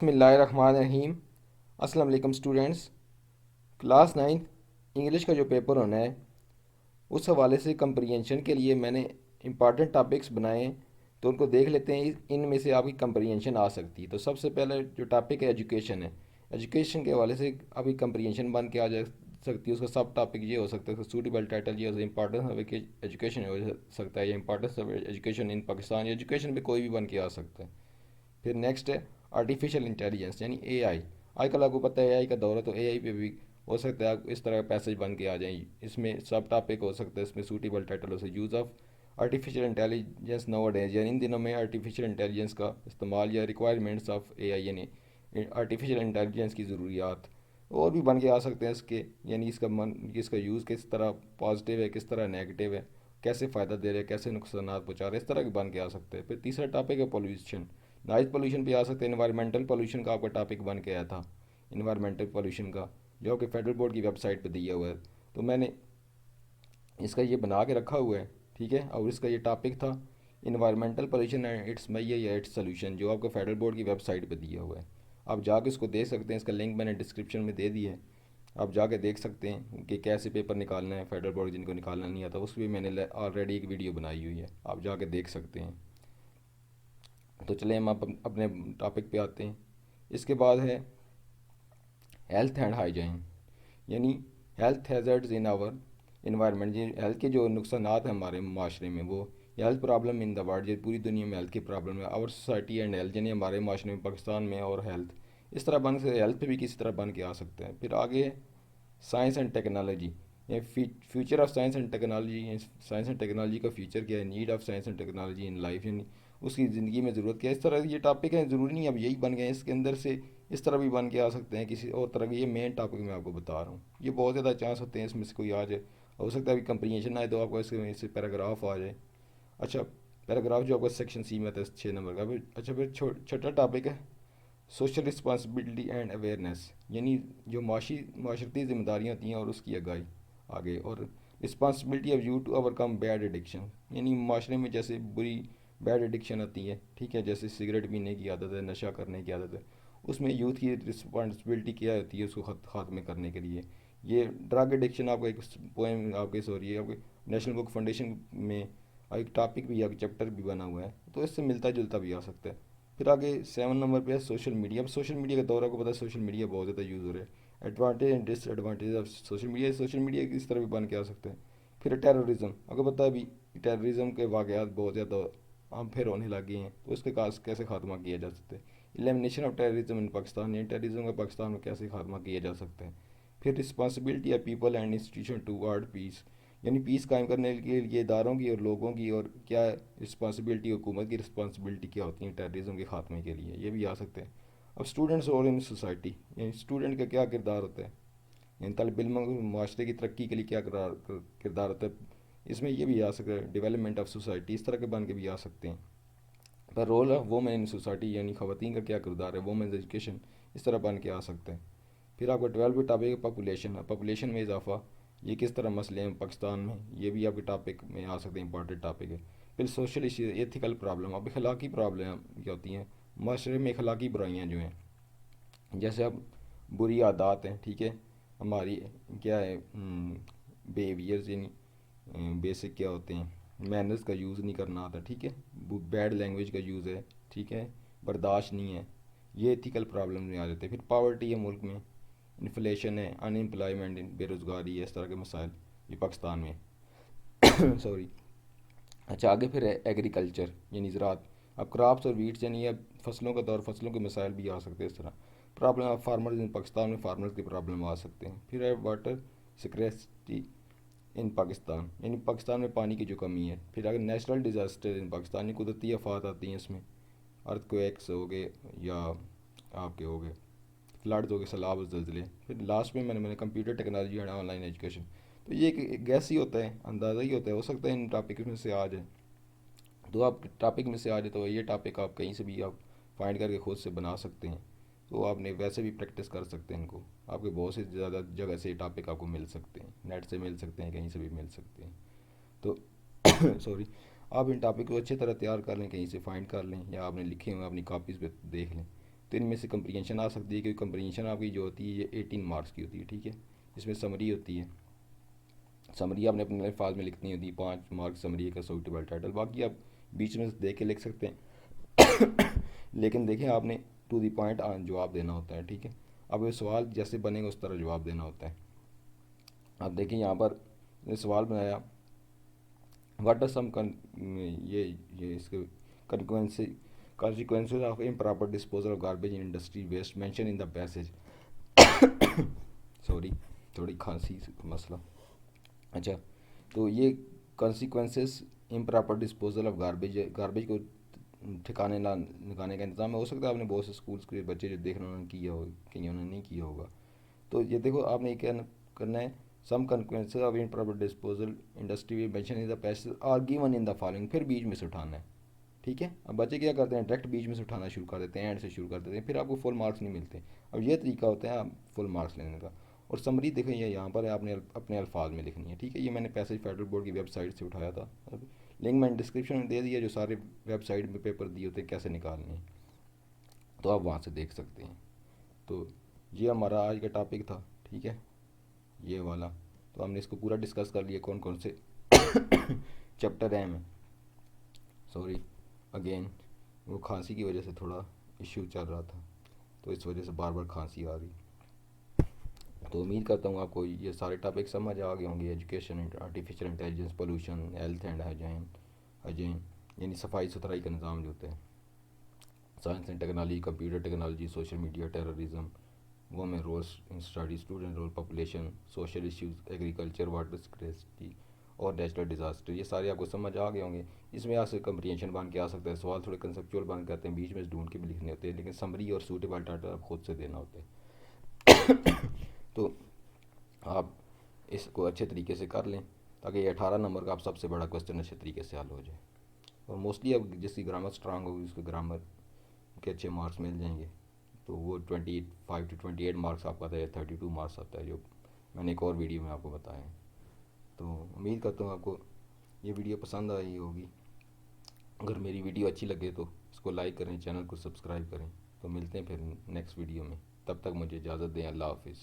बिस्मिल्लाहिर्रहमानिर्रहीम। अस्सलाम वालेकुम स्टूडेंट्स। क्लास 9 इंग्लिश का जो पेपर होना है उस हवाले से कंप्रीहेंशन के लिए मैंने इंपॉर्टेंट टॉपिक्स बनाए हैं, तो उनको देख लेते हैं। इनमें से आपकी कंप्रीहेंशन आ सकती है। तो सबसे पहले जो टॉपिक है एजुकेशन है। एजुकेशन के हवाले से आपकी कंप्रीहेंशन बन के आ जा सकती है। उसका सब टॉपिक ये हो सकता है, सूटेबल टाइटल ये हो सकता है, इंपॉर्टेंस ऑफ एजुकेशन हो सकता है, या importance of education in Pakistan. Education पे कोई भी बन के आ सकता है। फिर नेक्स्ट है आर्टिफिशियल इंटेलिजेंस यानी एआई। आजकल आपको पता है एआई का दौर है, तो एआई पे भी हो सकता है इस तरह का पैसेज बन के आ जाए। इसमें सब टॉपिक हो सकता है, इसमें सूटेबल टाइटल हो सकता है, use of artificial intelligence now days, यानी इन दिनों में आर्टिफिशियल इंटेलिजेंस का इस्तेमाल या रिक्वायरमेंट्स ऑफ एआई यानी आर्टिफिशियल इंटेलिजेंस की ज़रूरियात और भी बन के आ सकते हैं इसके। यानी इसका यूज़ किस तरह पॉजिटिव है, किस तरह नेगेटिव है, कैसे फ़ायदा दे रहे हैं, कैसे नुकसान पहुँचा रहे हैं, इस तरह के बन के आ सकते हैं। फिर तीसरा टॉपिक है पोल्यूशन। नॉइज़ पोल्यूशन पे आ सकते हैं। इन्वायरमेंटल पोल्यूशन का आपका टॉपिक बन के आया था, इन्वायरमेंटल पोल्यूशन का, जो आपके फेडरल बोर्ड की वेबसाइट पे दिया हुआ है। तो मैंने इसका ये बना के रखा हुआ है, ठीक है। और इसका ये टॉपिक था इन्वायरमेंटल पोल्यूशन एंड इट्स मैया या इट्स सोल्यूशन, जो आपको फेडरल बोर्ड की वेबसाइट पे दिया हुआ है। आप जाके इसको देख सकते हैं, इसका लिंक मैंने डिस्क्रिप्शन में दे दिया है। आप जाके देख सकते हैं कि कैसे पेपर निकालना है। फेडरल बोर्ड जिनको निकालना नहीं आता उस पर मैंने ऑलरेडी एक वीडियो बनाई हुई है, आप जाके देख सकते हैं। तो चलें हम अपने टॉपिक पे आते हैं। इसके बाद है हेल्थ एंड हाइजीन, यानी health hazards in our environment. ये हेल्थ के जो नुकसान हैं हमारे माशरे में, वो health problem in the world, ये पूरी दुनिया में हेल्थ की प्रॉब्लम है। आवर सोसाइटी एंड हेल्थ, यानी हमारे माशरे में, पाकिस्तान में, और हेल्थ इस तरह बन से हेल्थ पे भी किसी तरह बन के आ सकते हैं। फिर आगे है साइंस एंड टेक्नोलॉजी, ये future of science and technology. Science and technology का फ्यूचर क्या है, need of science and technology in life, यानी उसकी ज़िंदगी में ज़रूरत क्या है। इस तरह ये टॉपिक है, ज़रूरी नहीं अब यही बन गए, इसके अंदर से इस तरह भी बन के आ सकते हैं किसी और तरह के। ये मेन टॉपिक मैं आपको बता रहा हूँ। ये बहुत ज़्यादा चांस होते हैं इसमें से कोई आ जाए। हो सकता है अभी कंप्रीहेंशन आए तो आपको इससे पैराग्राफ आ जाए। अच्छा, पैराग्राफ जो आपका सेक्शन सी में था 6 नंबर का। फिर अच्छा, फिर छोटा टॉपिक है सोशल रिस्पॉन्सिबिलिटी एंड अवेयरनेस, यानी जो माशरती जिम्मेदारियाँ होती हैं और उसकी आगाही आगे। और responsibility of you to overcome bad addiction, यानी माशरे में जैसे बुरी बैड एडिक्शन आती है, ठीक है, जैसे सिगरेट पीने की आदत है, नशा करने की आदत है, उसमें यूथ की रिस्पॉन्सिबिलिटी क्या होती है उसको खात्मे करने के लिए। ये ड्रग एडिक्शन आपका एक पोएम आपके सॉरी आपके नेशनल बुक फाउंडेशन में एक टॉपिक भी एक चैप्टर भी बना हुआ है, तो इससे मिलता जुलता भी आ सकता है। फिर आगे 7 नंबर पे है सोशल मीडिया। अब सोशल मीडिया का दौर आपको पता है, सोशल मीडिया बहुत ज़्यादा यूज़ हो रहा है। Advantage and disadvantage of social media किस तरह भी बन के आ सकते हैं। फिर टेररिज्म, आपको पता है अभी टेररिज्म के वाक़यात बहुत ज़्यादा आम फिर होने लगे हैं, तो उसके कैसे खात्मा किया जा सकता है। Elimination of terrorism in Pakistan, यानी टेररिज्म का पाकिस्तान में कैसे खात्मा किया जा सकता है। फिर responsibility of people and institution toward peace, यानी पीस कायम करने के लिए इदारों की और लोगों की, और क्या रिस्पॉन्सिबिलिटी, हुकूमत की रिस्पॉन्सिबिलिटी क्या होती है टेररिज्म के खात्मे के लिए, ये भी आ सकते हैं। अब स्टूडेंट्स रोल इन सोसाइटी, यानी स्टूडेंट का क्या किरदार होता है, यानी तलब इल्म माशरे की तरक्की के लिए क्या किरदार होता है, इसमें ये भी आ सकता है। डेवलपमेंट ऑफ सोसाइटी इस तरह के बन के भी आ सकते हैं। पर role of women in society, यानी खवातीन का क्या किरदार है, वोमेन एजुकेशन इस तरह बन के आ सकते हैं। फिर आपका 12वीं टॉपिक है पॉपुलेशन। पॉपुलेशन में इजाफा, ये किस तरह मसले हैं पाकिस्तान में, ये भी आपके टॉपिक में आ सकते हैं, इंपॉर्टेंट टॉपिक है। फिर सोशल इशू, एथिकल प्रॉब्लम, अब अखलाकी प्रॉब्लम क्या होती हैं माशरे में, अखलाकी बुराइयाँ जो हैं, जैसे अब बुरी आदत हैं, ठीक है, हमारी क्या है बिहेवियर्स, यानी बेसिक क्या होते हैं, मैनर्स का यूज़ नहीं करना आता, ठीक है, बैड लैंग्वेज का यूज़ है, ठीक है, बर्दाश्त नहीं है, ये एथिकल प्रॉब्लम में आ जाते हैं। फिर पावर्टी है मुल्क में, इन्फ्लेशन है, अनएम्प्लॉयमेंट, बेरोज़गारी है, इस तरह के मसाइल ये पाकिस्तान में सॉरी। अच्छा, आगे फिर है एग्रीकल्चर यानी ज़राअत। अब क्रॉप्स और वीट्स, यानी अब फसलों का दौर, फसलों के मसाइल भी आ सकते हैं इस तरह। Problem of farmers in Pakistan में, फार्मर्स की प्रॉब्लम आ सकते हैं। फिर है वाटर सिक्रेसिटी इन पाकिस्तान, यानी पाकिस्तान में पानी की जो कमी है। फिर अगर नेचुरल डिज़ास्टर इन पाकिस्तान, यानी कुदरती आफात आती हैं इसमें, अर्थक्वेक्स हो गए, या आपके हो गए फ्लड्स हो गए, सैलाब, जल्जले। फिर लास्ट में मैंने computer technology and online education. तो ये एक गैस ही होता है, अंदाज़ा ही होता है, हो सकता है इन टॉपिक में से आ जाए। तो आप टॉपिक में से आ जाए तो ये टॉपिक आप कहीं से भी आप फाइंड करके खुद से बना सकते हैं। तो आपने वैसे भी प्रैक्टिस कर सकते हैं इनको, आपके बहुत से ज़्यादा जगह से टॉपिक आपको मिल सकते हैं, नेट से मिल सकते हैं, कहीं से भी मिल सकते हैं। तो सॉरी, आप इन टॉपिक को अच्छी तरह तैयार कर लें, कहीं से फाइंड कर लें, या आपने लिखे हुए अपनी कॉपीज़ पे देख लें। तो इनमें से कंप्रीहेंशन आ सकती है, क्योंकि कंप्रीहेंशन आपकी जो होती है ये 18 मार्क्स की होती है, ठीक है। इसमें समरी होती है, समरी आपने अपने अल्फाज में लिखनी होती है, 5 मार्क समरी का सूटेबल टाइटल, बाकी आप बीच में से देख के लिख सकते हैं। लेकिन देखिए आपने टू दी पॉइंट जवाब देना होता है, ठीक है। अब ये सवाल जैसे बनेगा उस तरह जवाब देना होता है। अब देखिए यहाँ पर सवाल बनाया, व्हाट आर सम ये इसके consequences of improper disposal of garbage in industry waste mentioned in the passage। Sorry, थोड़ी खांसी मसला। अच्छा, तो ये consequences improper disposal of garbage, garbage को ठिकाने ना लगाने का इंतजाम हो सकता है। आपने बहुत से स्कूल्स के बच्चे जो देख रहे हैं उन्होंने किया हो, कहीं उन्होंने नहीं किया होगा। तो ये देखो आपने क्या करना है, some consequences of improper disposal industry mention in the passage are given in the following, फिर बीच में से उठाना है, ठीक है। अब बच्चे क्या करते हैं, डायरेक्ट बीच में से उठाना शुरू कर देते हैं, एंड से शुरू कर देते हैं, फिर आपको फुल मार्क्स नहीं मिलते। अब ये तरीका होता है आप फुल मार्क्स लेने का। और समरी देखें, ये यहाँ पर आपने अपने अल्फाज में लिखनी है, ठीक है। ये मैंने पैसेज फेडरल बोर्ड की वेबसाइट से उठाया था, लिंक मैंने डिस्क्रिप्शन में दे दिया, जो सारे वेबसाइट में पेपर दिए होते हैं कैसे निकालने हैं, तो आप वहाँ से देख सकते हैं। तो ये हमारा आज का टॉपिक था, ठीक है, ये वाला। तो हमने इसको पूरा डिस्कस कर लिया, कौन कौन से चैप्टर हैं हमें। सॉरी अगेन, वो खांसी की वजह से थोड़ा इश्यू चल रहा था, तो इस वजह से बार बार खांसी आ रही। तो उम्मीद करता हूँ आपको ये सारे टॉपिक समझ आ गए होंगे, education, artificial intelligence, pollution, health and hygiene, hygiene यानी सफाई सुथराई का निज़ाम जो होता है, science and technology, computer technology, social media, terrorism, women roles in study, student role, population, social issues, agriculture, water scarcity और नेचुरल डिज़ास्टर, ये सारे आपको समझ आ गए होंगे। इसमें आपसे कंप्रीहेंशन बन के आ सकता है, सवाल थोड़े कंसेप्चुअल बन के आते हैं, बीच में ढूंढ के भी लिखने होते हैं, लेकिन समरी और सूटेबल टाइटल आप खुद से देना होता है। तो आप इसको अच्छे तरीके से कर लें, ताकि ये 18 नंबर का आप सबसे बड़ा क्वेश्चन अच्छे तरीके से हल हो जाए। और मोस्टली अब जिसकी ग्रामर स्ट्रांग होगी उसको ग्रामर के अच्छे मार्क्स मिल जाएंगे, तो वो 25 to 28 मार्क्स आपका आता है, 32 मार्क्स आता है, जो मैंने एक और वीडियो में आपको बताया है। तो उम्मीद करता हूँ आपको ये वीडियो पसंद आई होगी। अगर मेरी वीडियो अच्छी लगे तो इसको लाइक करें, चैनल को सब्सक्राइब करें। तो मिलते हैं फिर नेक्स्ट वीडियो में, तब तक मुझे इजाज़त दें। अल्लाह हाफिज़।